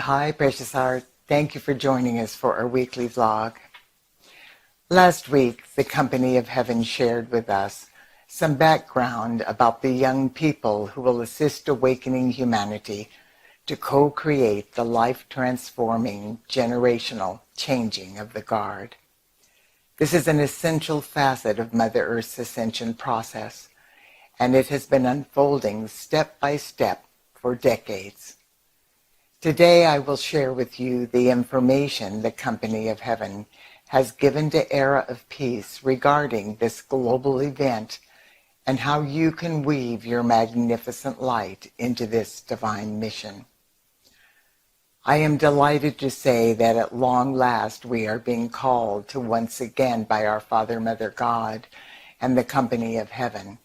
Hi, precious heart. Thank you for joining us for our weekly vlog. Last week, the Company of Heaven shared with us some background about the young people who will assist awakening humanity to co-create the life-transforming, generational changing of the Guard. This is an essential facet of Mother Earth's ascension process, and it has been unfolding step by step for decades. Today I will share with you the information the Company of Heaven has given to Era of Peace regarding this global event and how you can weave your magnificent light into this divine mission. I am delighted to say that at long last we are being called to once again by our Father, Mother God and the Company of Heaven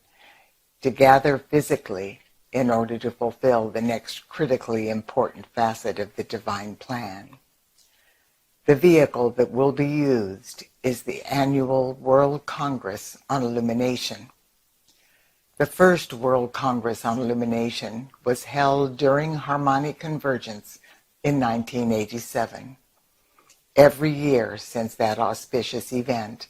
to gather physically in order to fulfill the next critically important facet of the divine plan. The vehicle that will be used is the annual World Congress on Illumination. The first World Congress on Illumination was held during Harmonic Convergence in 1987. Every year since that auspicious event,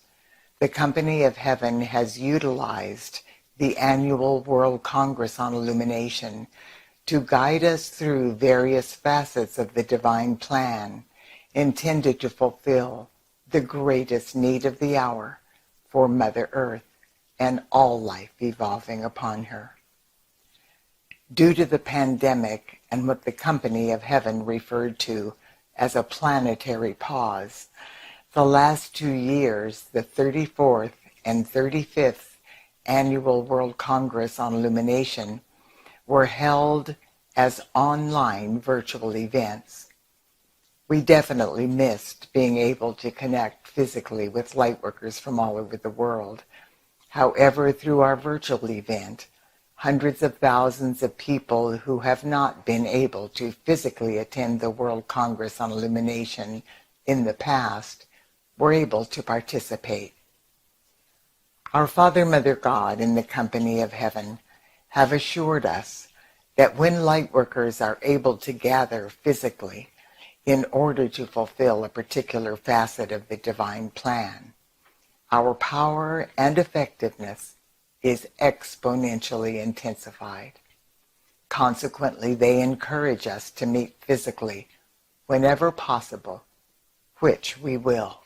the Company of Heaven has utilized the annual World Congress on Illumination to guide us through various facets of the divine plan intended to fulfill the greatest need of the hour for Mother Earth and all life evolving upon her. Due to the pandemic and what the Company of Heaven referred to as a planetary pause, the last 2 years, the 34th and 35th Annual World Congress on Illumination, were held as online virtual events. We definitely missed being able to connect physically with lightworkers from all over the world. However, through our virtual event, hundreds of thousands of people who have not been able to physically attend the World Congress on Illumination in the past were able to participate. Our Father, Mother God, and the Company of Heaven have assured us that when lightworkers are able to gather physically in order to fulfill a particular facet of the divine plan, our power and effectiveness is exponentially intensified. Consequently, they encourage us to meet physically whenever possible, which we will.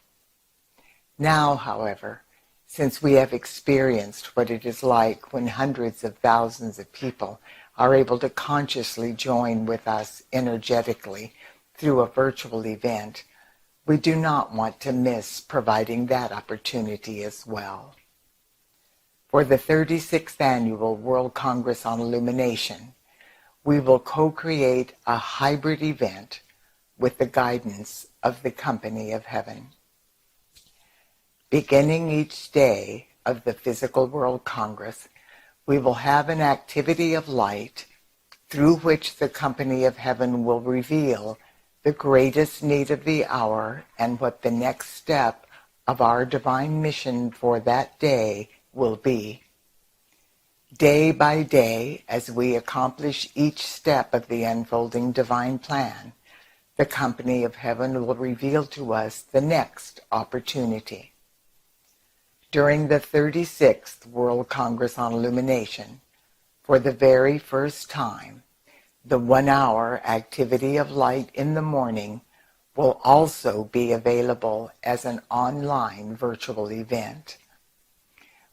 Now, however, since we have experienced what it is like when hundreds of thousands of people are able to consciously join with us energetically through a virtual event, we do not want to miss providing that opportunity as well. For the 36th Annual World Congress on Illumination, we will co-create a hybrid event with the guidance of the Company of Heaven. Beginning each day of the Physical World Congress, we will have an activity of light through which the Company of Heaven will reveal the greatest need of the hour and what the next step of our divine mission for that day will be. Day by day, as we accomplish each step of the unfolding divine plan, the Company of Heaven will reveal to us the next opportunity. During the 36th World Congress on Illumination, for the very first time, the 1-hour activity of light in the morning will also be available as an online virtual event.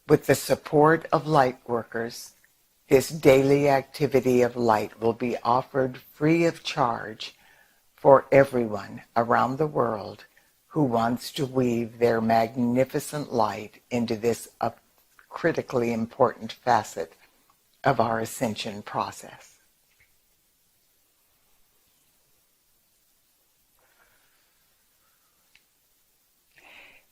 With the support of light workers, this daily activity of light will be offered free of charge for everyone around the world who wants to weave their magnificent light into this critically important facet of our ascension process.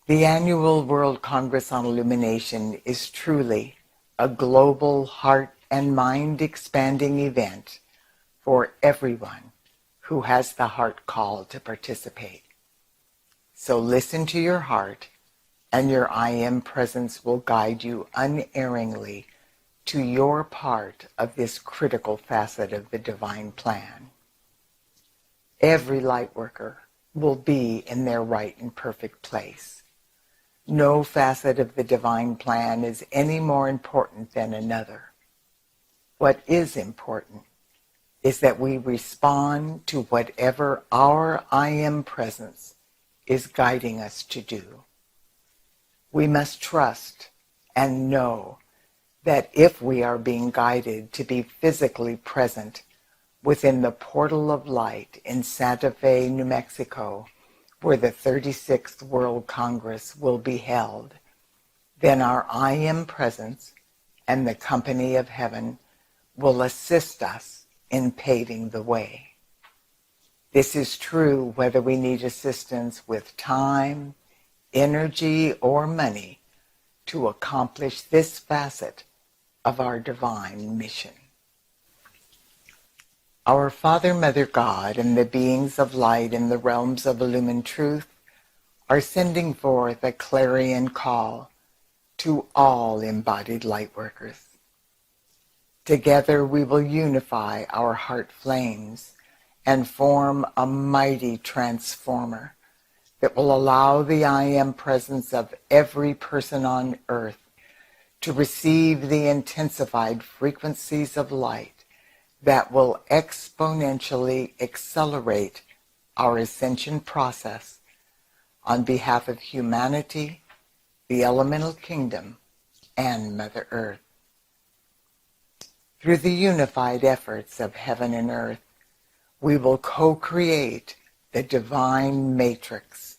The annual World Congress on Illumination is truly a global heart and mind expanding event for everyone who has the heart call to participate. So listen to your heart, and your I Am presence will guide you unerringly to your part of this critical facet of the divine plan. every light worker will be in their right and perfect place. No facet of the divine plan is any more important than another. What is important is that we respond to whatever our I Am presence is guiding us to do. We must trust and know that if we are being guided to be physically present within the portal of light in Santa Fe, New Mexico, where the 36th World Congress will be held, then our I Am presence and the company of heaven will assist us in paving the way. This is true whether we need assistance with time, energy, or money to accomplish this facet of our divine mission. Our Father, Mother God, and the beings of light in the realms of illumined truth are sending forth a clarion call to all embodied light workers. Together we will unify our heart flames and form a mighty transformer that will allow the I Am presence of every person on earth to receive the intensified frequencies of light that will exponentially accelerate our ascension process on behalf of humanity, the elemental kingdom, and Mother Earth. Through the unified efforts of heaven and earth, we will co-create the divine matrix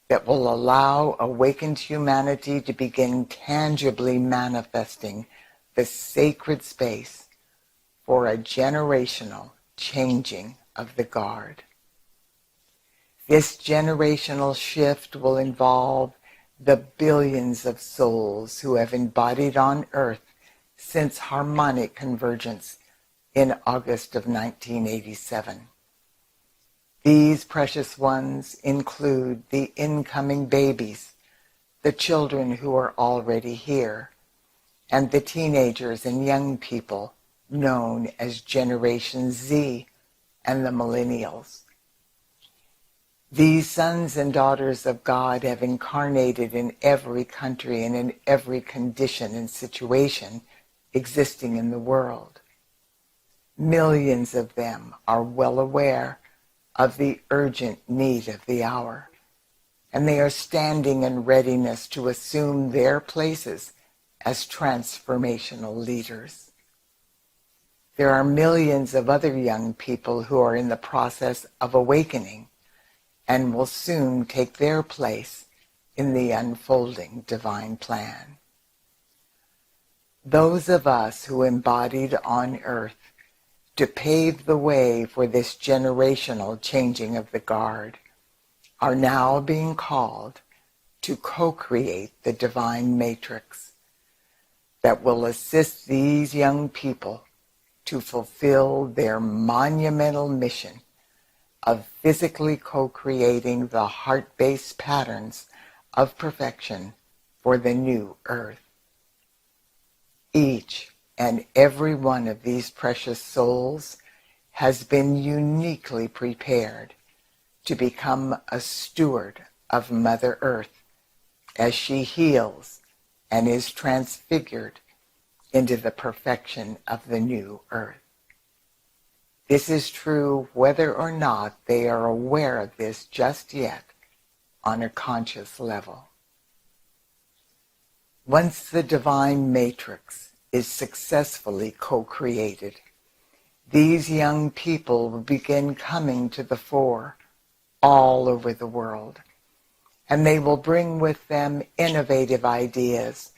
that will allow awakened humanity to begin tangibly manifesting the sacred space for a generational changing of the guard. This generational shift will involve the billions of souls who have embodied on earth since harmonic convergence in August of 1987. These precious ones include the incoming babies, the children who are already here, and the teenagers and young people known as Generation Z and the millennials. These sons and daughters of God have incarnated in every country and in every condition and situation existing in the world. Millions of them are well aware of the urgent need of the hour, and they are standing in readiness to assume their places as transformational leaders. There are millions of other young people who are in the process of awakening and will soon take their place in the unfolding divine plan. Those of us who embodied on earth to pave the way for this generational changing of the guard are now being called to co-create the divine matrix that will assist these young people to fulfill their monumental mission of physically co-creating the heart-based patterns of perfection for the new earth. Each and every one of these precious souls has been uniquely prepared to become a steward of Mother Earth as she heals and is transfigured into the perfection of the new earth. This is true whether or not they are aware of this just yet on a conscious level. Once the divine matrix is successfully co-created, these young people will begin coming to the fore all over the world, and they will bring with them innovative ideas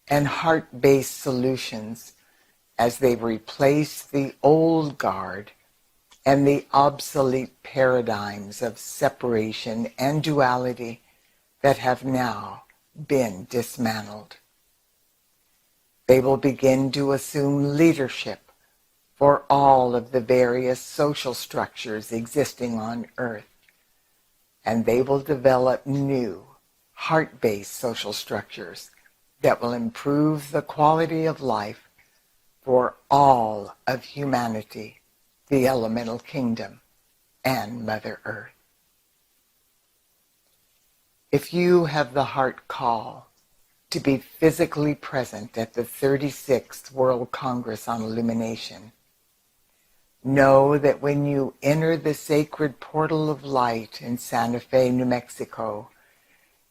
and heart-based solutions as they replace the old guard and the obsolete paradigms of separation and duality that have now been dismantled. They will begin to assume leadership for all of the various social structures existing on earth, and they will develop new, heart-based social structures that will improve the quality of life for all of humanity, the elemental kingdom, and Mother Earth. If you have the heart call to be physically present at the 36th World Congress on Illumination, know that when you enter the sacred portal of light in Santa Fe, New Mexico,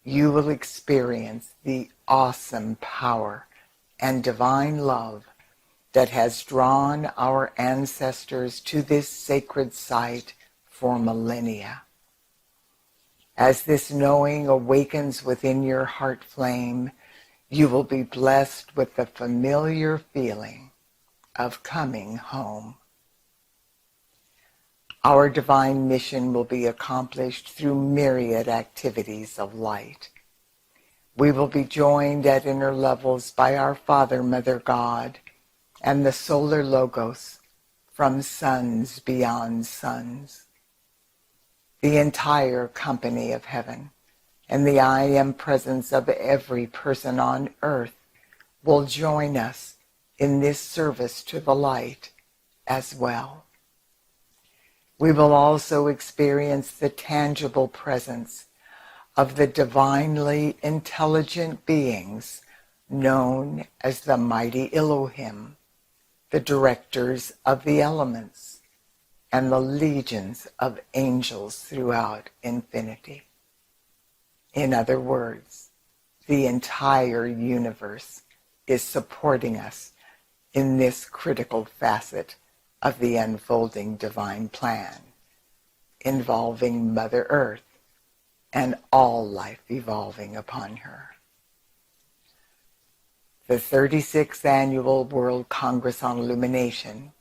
you will experience the awesome power and divine love that has drawn our ancestors to this sacred site for millennia. As this knowing awakens within your heart flame, you will be blessed with the familiar feeling of coming home. Our divine mission will be accomplished through myriad activities of light. We will be joined at inner levels by our Father, Mother God, and the Solar Logos from suns beyond suns. The entire company of heaven and the I Am presence of every person on earth will join us in this service to the light as well. We will also experience the tangible presence of the divinely intelligent beings known as the mighty Elohim, the directors of the elements, and the legions of angels throughout infinity. In other words, the entire universe is supporting us in this critical facet of the unfolding divine plan, involving Mother Earth and all life evolving upon her. The 36th Annual World Congress on Illumination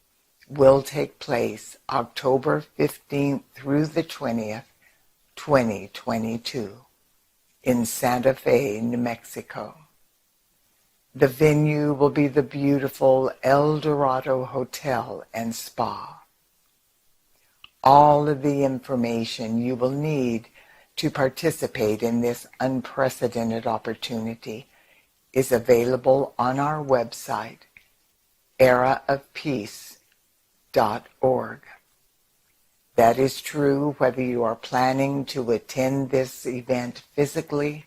will take place October 15th through the 20th, 2022, in Santa Fe, New Mexico. The venue will be the beautiful El Dorado Hotel and Spa. All of the information you will need to participate in this unprecedented opportunity is available on our website, eraofpeace.org. That is true whether you are planning to attend this event physically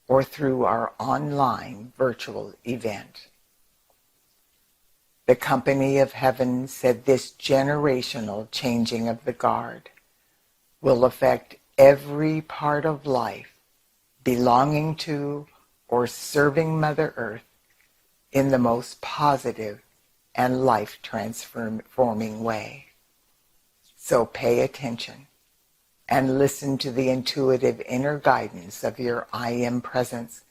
or through our online virtual event. The Company of Heaven said this generational changing of the guard will affect every part of life belonging to or serving Mother Earth in the most positive and life-transforming way. So pay attention and listen to the intuitive inner guidance of your I Am presence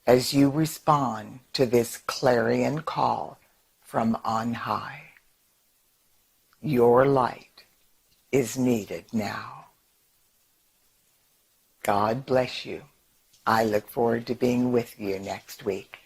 as you respond to this clarion call from on high. Your light is needed now. God bless you. I look forward to being with you next week.